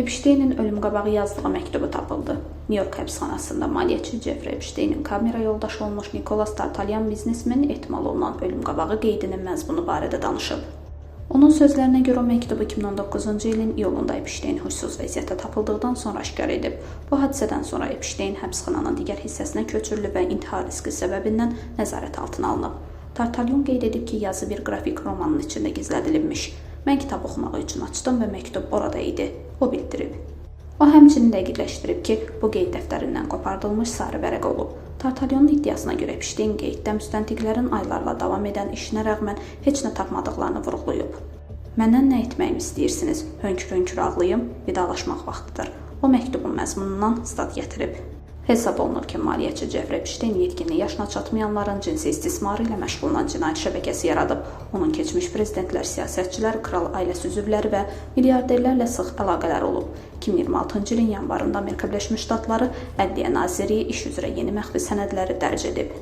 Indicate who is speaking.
Speaker 1: Epstein'in ölüm qabağı yazdığı məktubu tapıldı. New York həbsxanasında maliyyəçi Jeffrey Epstein'in kamera yoldaşı olmuş Nicholas Tartalyan biznesmenin ehtimal olunan ölüm qabağı qeydinin məzmunu barədə danışıb. Onun sözlərinə görə o məktubu 2019-cu ilin iyulunda Epstein huysuz vəziyyətdə tapıldıqdan sonra aşkar edib. Bu hadisədən sonra Epstein həbsxananın digər hissəsinə köçürülüb və intihar riski səbəbindən nəzarət altına alınıb. Tartalyan qeyd edib ki, yazı bir qrafik romanın içində gizlədilibmiş. Mən kitab oxumaq üçün açdım və məktub orada idi, o bildirib. O həmçinin dəqiqləşdirib ki, bu qeyd dəftərindən qopardılmış sarı vərəq olub. Tartalyonun iddiasına görə Epstein qeyddə müstəntiqlərin aylarla davam edən işinə rəğmən heç nə tapmadıqlarını vurğulayıb. Məndən nə etməyimi istəyirsiniz? Hönkür-hönkür ağlayım, vidalaşmaq vaxtıdır. O məktubun məzmunundan stat gətirib. Hesab olunur ki, maliyyəçi Jeffrey Epstein yetkinlik yaşına çatmayanların cinsi istismarı ilə məşğul olan cinayət şəbəkəsi yaradıb. Onun keçmiş prezidentlər, siyasətçilər, kral ailəsi üzvləri və milyarderlərlə sıx əlaqələr olub. 2026-cı ilin yanvarında Amerika Birləşmiş Ştatları Ədliyyə Nazirliyi iş üzrə yeni məxfi sənədləri dərc edib.